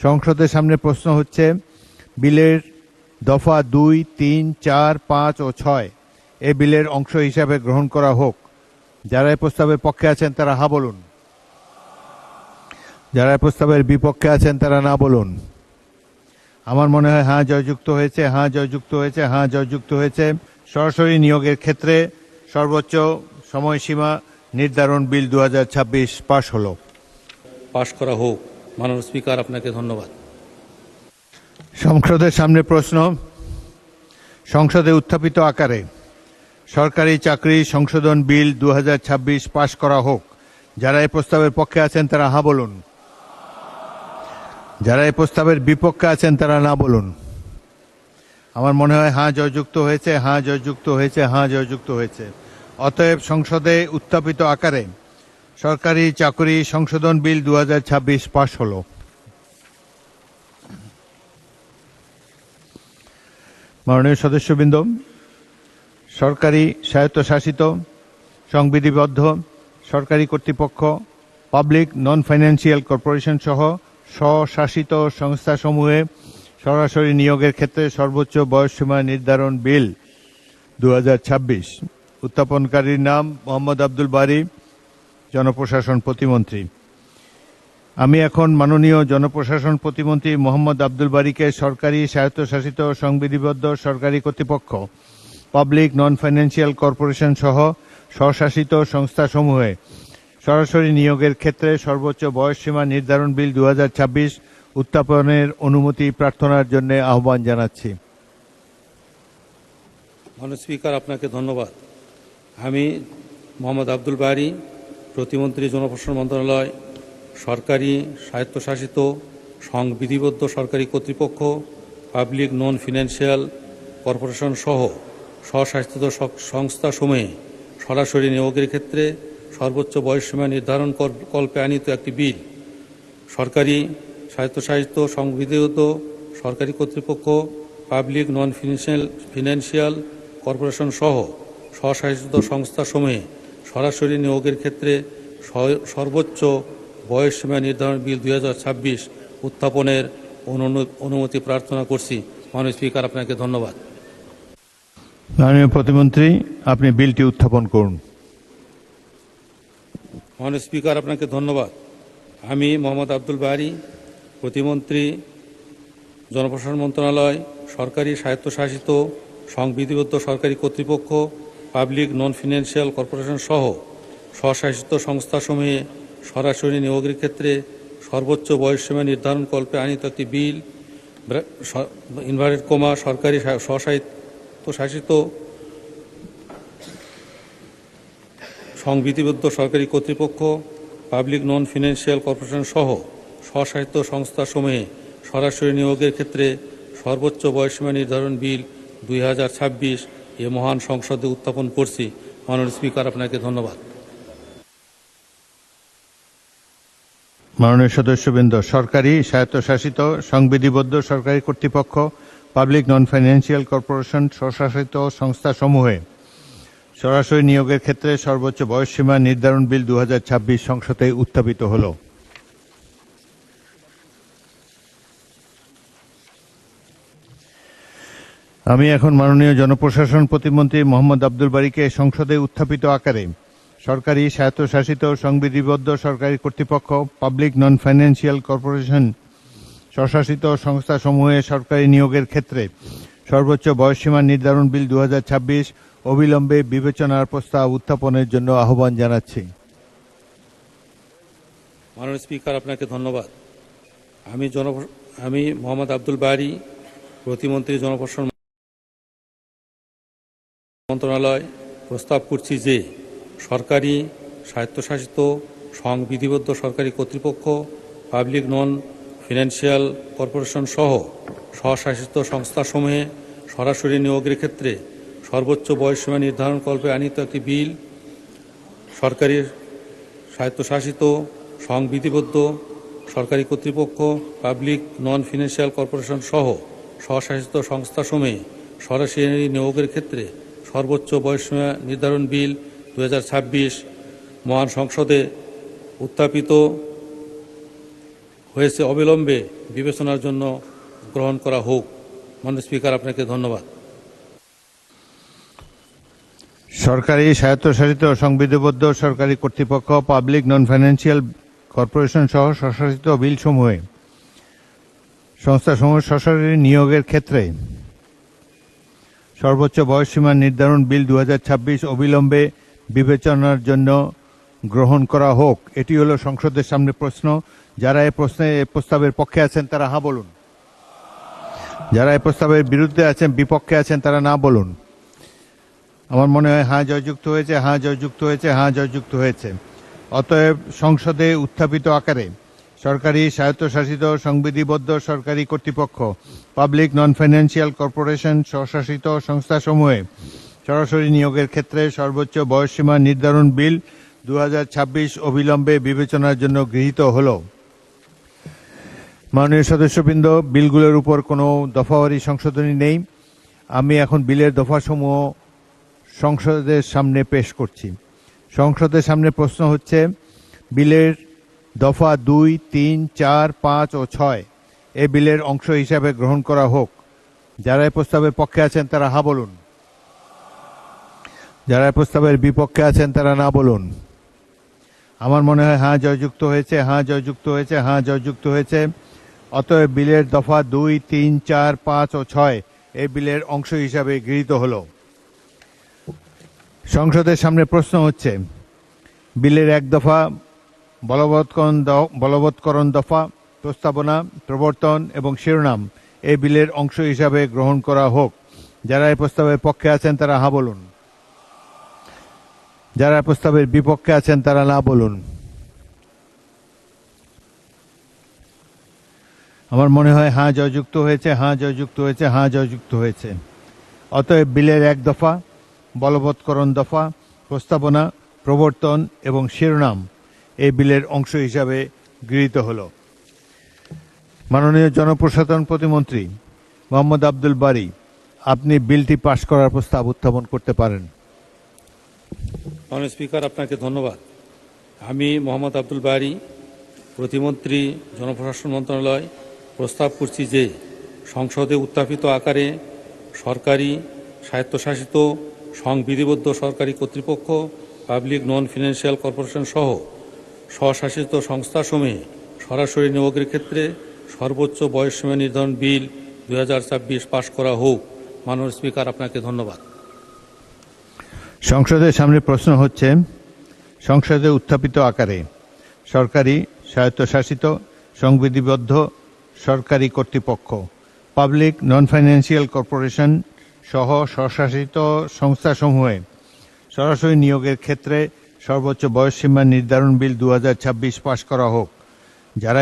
সংসদের সামনে প্রশ্ন হচ্ছে বিলের দফা 2, 3, 4, 5 ও 6 এই বিলের অংশ হিসাবে গ্রহণ করা হোক। যারা এই প্রস্তাবের পক্ষে আছেন তারা হ্যাঁ বলুন, যারা এই প্রস্তাবের বিপক্ষে আছেন তারা না বলুন। আমার মনে হয় হ্যাঁ জয়যুক্ত হয়েছে, হ্যাঁ জয়যুক্ত হয়েছে, হ্যাঁ জয়যুক্ত হয়েছে। সরাসরি নিয়োগের ক্ষেত্রে সর্বোচ্চ সময়সীমা নির্ধারণ বিল 2026 পাশ হলো। পাশ করা হোক। মাননীয় স্পিকার, আপনাকে ধন্যবাদ। সংসদের সামনে প্রশ্ন সংসদে উত্থাপিত আকারে সরকারি চাকরি সংশোধন বিল 2026 পাশ করা হোক। যারা এই প্রস্তাবের পক্ষে আছেন তারা হ্যাঁ বলুন, যারা এই প্রস্তাবের বিপক্ষে আছেন তারা না বলুন। আমার মনে হয় হ্যাঁ জয়যুক্ত হয়েছে, হ্যাঁ জয়যুক্ত হয়েছে, হ্যাঁ জয়যুক্ত হয়েছে। অতএব সংসদে উত্থাপিত আকারে সরকারি চাকরি সংশোধন বিল 2026 পাশ হলো। মাননীয় সদস্যবৃন্দ, সরকারি স্বায়ত্তশাসিত সংবিধিবদ্ধ সরকারি কর্তৃপক্ষ, পাবলিক নন ফাইন্যান্সিয়াল কর্পোরেশন সহ স্বশাসিত সংস্থাসমূহে সরাসরি নিয়োগের ক্ষেত্রে সর্বোচ্চ বয়সসীমা নির্ধারণ বিল 2026। উত্থাপনকারীর নাম মোহাম্মদ আব্দুল বারী, জনপ্রশাসন প্রতিমন্ত্রী। আমি এখন মাননীয় জনপ্রশাসন প্রতিমন্ত্রী মোহাম্মদ আব্দুল বারীকে সরকারি স্বায়ত্তশাসিত সংবিধিবদ্ধ সরকারি কর্তৃপক্ষ, পাবলিক নন ফাইন্যান্সিয়াল কর্পোরেশন সহ স্বশাসিত সংস্থাসমূহে সরাসরি নিয়োগের ক্ষেত্রে সর্বোচ্চ বয়সসীমা নির্ধারণ বিল 2026 উত্থাপনের অনুমতি প্রার্থনার জন্য আহ্বান জানাচ্ছি। মাননীয় স্পিকার, আপনাকে ধন্যবাদ। আমি মোহাম্মদ আব্দুল বারী, প্রতিমন্ত্রী, জনপ্রশাসন মন্ত্রণালয়, সরকারি স্বায়ত্তশাসিত সংবিধিবদ্ধ সরকারি কর্তৃপক্ষ, পাবলিক নন ফিনান্সিয়াল কর্পোরেশন সহ স্বশাসিত সংস্থাসমূহে সরাসরি নিয়োগের ক্ষেত্রে সর্বোচ্চ বয়সসীমা নির্ধারণ কল্পে আনিত একটি বিল, সরকারি স্বায়ত্তশাসিত সংবিধিবদ্ধ সরকারি কর্তৃপক্ষ, পাবলিক নন ফিনান্সিয়াল কর্পোরেশন সহ স্বশাসিত সংস্থাসমূহে সরাসরি নিয়োগের ক্ষেত্রে সর্বোচ্চ বয়সসীমা নির্ধারণ বিল 2026 উত্থাপনের অনুমতি প্রার্থনা করছি। মাননীয় স্পিকার, আপনাকে ধন্যবাদ। মাননীয় প্রতিমন্ত্রী, আপনি বিলটি উত্থাপন করুন। মাননীয় স্পিকার, আপনাকে ধন্যবাদ। আমি মোহাম্মদ আব্দুল বারী, প্রতিমন্ত্রী, জনপ্রশাসন মন্ত্রণালয়, সরকারি স্বায়ত্তশাসিত সংবিধিবদ্ধ সরকারি কর্তৃপক্ষ, পাবলিক নন ফিনান্সিয়াল কর্পোরেশন সহ স্বশাসিত সংস্থাসমূহে সরাসরি নিয়োগের ক্ষেত্রে সর্বোচ্চ বয়সসীমা নির্ধারণ কল্পে আনিত একটি বিল, সরকারি স্বশাসিত সংবিধিবদ্ধ সরকারি কর্তৃপক্ষ, পাবলিক নন ফিনান্সিয়াল কর্পোরেশন সহ স্বশাসিত সংস্থাসমূহে সরাসরি নিয়োগের ক্ষেত্রে সর্বোচ্চ বয়সসীমা নির্ধারণ বিল 2026 এ মহান সংসদে উত্থাপন করছি। মাননীয় স্পিকার, আপনাকে ধন্যবাদ। মাননীয় সদস্যবৃন্দ, সরকারি স্বায়ত্তশাসিত সংবিধিবদ্ধ সরকারি কর্তৃপক্ষ, পাবলিক নন ফাইন্যান্সিয়াল কর্পোরেশন স্বশাসিত সংস্থাসমূহে সরাসরি নিয়োগের ক্ষেত্রে সর্বোচ্চ বয়সসীমা নির্ধারণ বিল 2026 সংসদে উত্থাপিত হল। আমি এখন মাননীয় জনপ্রশাসন প্রতিমন্ত্রী মোহাম্মদ আব্দুল বারীকে সংসদে উত্থাপিত আকারে সরকারি স্বায়ত্তশাসিত সংবিধিবদ্ধ সরকারি কর্তৃপক্ষ, পাবলিক নন ফাইন্যান্সিয়াল কর্পোরেশন স্বশাসিত সংস্থাসমূহে সরকারি নিয়োগের ক্ষেত্রে সর্বোচ্চ বয়সসীমা নির্ধারণ বিল 2026 অবিলম্বে বিবেচনার প্রস্তাব উত্থাপনের জন্য আহ্বান জানাচ্ছি। মাননীয় স্পিকার, আপনাকে ধন্যবাদ। আমি মোহাম্মদ আব্দুল বারী, প্রতিমন্ত্রী, জনপ্রশাসন মন্ত্রণালয়, প্রস্তাব করছি যে সরকারি স্বায়ত্তশাসিত সংবিধিবদ্ধ সরকারি কর্তৃপক্ষ, পাবলিক নন ফিনান্সিয়াল কর্পোরেশন সহ স্বশাসিত সংস্থাসমূহে সরাসরি নিয়োগের ক্ষেত্রে সর্বোচ্চ বয়সসীমা নির্ধারণ কল্পে আনিত একটি বিল, সরকারি স্বায়ত্তশাসিত সংবিধিবদ্ধ সরকারি কর্তৃপক্ষ, পাবলিক নন ফিনান্সিয়াল কর্পোরেশন সহ স্বশাসিত সংস্থাসমূহে সরাসরি নিয়োগের ক্ষেত্রে সর্বোচ্চ বয়সসীমা নির্ধারণ বিল 2026 মহান সংসদে উত্থাপিত হয়েছে অবিলম্বে বিবেচনার জন্য গ্রহণ করা হোক। মাননীয় স্পিকার, আপনাকে ধন্যবাদ। সরকারি স্বায়ত্তশাসিত ও সংবিধিবদ্ধ সরকারি কর্তৃপক্ষ, পাবলিক নন ফাইন্যান্সিয়াল কর্পোরেশন সহ স্বশাসিত বিলসমূহে সংস্থাসমূহ সরাসরি নিয়োগের ক্ষেত্রে সর্বোচ্চ বয়সসীমা নির্ধারণ বিল 2026 অবিলম্বে বিবেচনার জন্য গ্রহণ করা হোক। এটি হলো সংসদের সামনে প্রশ্ন। যারা এই প্রস্তাবের পক্ষে আছেন তারা হ্যাঁ বলুন। যারা এই প্রস্তাবের বিরুদ্ধে আছেন, বিপক্ষে আছেন, তারা না বলুন। আমার মনে হয় হ্যাঁ জয়যুক্ত হয়েছে, হ্যাঁ জয়যুক্ত হয়েছে, হ্যাঁ জয়যুক্ত হয়েছে। অতএব সংসদে উত্থাপিত আকারে সরকারি স্বায়ত্তশাসিত সংবিধিবদ্ধ সরকারি কর্তৃপক্ষ, পাবলিক নন ফাইন্যান্সিয়াল কর্পোরেশন স্বশাসিত সংস্থাসমূহে সরাসরি নিয়োগের ক্ষেত্রে সর্বোচ্চ বয়সসীমা নির্ধারণ বিল 2026 অবিলম্বে বিবেচনার জন্য গৃহীত হলো। মাননীয় সদস্যবৃন্দ, বিলগুলোর উপর কোনো দফাওয়ারি সংশোধনী নেই। আমি এখন বিলের দফাসমূহ সংসদের সামনে পেশ করছি। সংসদের সামনে প্রশ্ন হচ্ছে, বিলের দফা 2, 3, 4, 5 ও 6 এ বিলের অংশ হিসাবে গ্রহণ করা হোক। যারা এই প্রস্তাবের পক্ষে আছেন তারা হ্যাঁ বলুন। যারা এই প্রস্তাবের বিপক্ষে আছেন তারা না বলুন। আমার মনে হয় হ্যাঁ জয়যুক্ত হয়েছে, হ্যাঁ জয়যুক্ত হয়েছে, হ্যাঁ জয়যুক্ত হয়েছে। অতএব বিলের দফা 2, 3, 4, 5 ও 6 এই বিলের অংশ হিসাবে গৃহীত হলো। সংসদের সামনে প্রশ্ন হচ্ছে, বিলের 1 দফা বলবৎকরণ দফা, প্রস্তাবনা, প্রবর্তন এবং শিরোনাম এই বিলের অংশ হিসাবে গ্রহণ করা হোক। যারা এই প্রস্তাবের পক্ষে আছেন তারা হ্যাঁ বলুন। যারা প্রস্তাবের বিপক্ষে আছেন তারা না বলুন। আমার মনে হয় হ্যাঁ জয়যুক্ত হয়েছে, হ্যাঁ জয়যুক্ত হয়েছে, হ্যাঁ জয়যুক্ত হয়েছে। অতএব বিলের 1 দফা বলবৎকরণ দফা, প্রস্তাবনা, প্রবর্তন এবং শিরোনাম এই বিলের অংশ হিসাবে গৃহীত হল। মাননীয় জনপ্রশাসন প্রতিমন্ত্রী মোহাম্মদ আব্দুল বারী, আপনি বিলটি পাশ করার প্রস্তাব উত্থাপন করতে পারেন। মাননীয় স্পিকার, আপনাকে ধন্যবাদ। আমি মোহাম্মদ আব্দুল বারী, প্রতিমন্ত্রী, জনপ্রশাসন মন্ত্রণালয়, প্রস্তাব করছি যে সংসদে উত্থাপিত আকারে সরকারি স্বায়ত্তশাসিত সংবিধিবদ্ধ সরকারি কর্তৃপক্ষ, পাবলিক নন ফিনান্সিয়াল কর্পোরেশন সহ স্বশাসিত সংস্থাসমূহে সরাসরি নিয়োগের ক্ষেত্রে সর্বোচ্চ বয়সসীমা নির্ধারণ বিল 2026 পাশ করা হোক। মাননীয় স্পিকার, আপনাকে ধন্যবাদ। সংসদের সামনে প্রশ্ন হচ্ছে, সংসদে উত্থাপিত আকারে সরকারি স্বায়ত্তশাসিত সংবিধিবদ্ধ সরকারি কর্তৃপক্ষ, পাবলিক নন ফাইন্যান্সিয়াল কর্পোরেশন সহ স্বশাসিত সংস্থাসমূহে সরাসরি নিয়োগের ক্ষেত্রে সর্বোচ্চ বয়সসীমা নির্ধারণ বিল 2026 পাশ করা হোক। যারা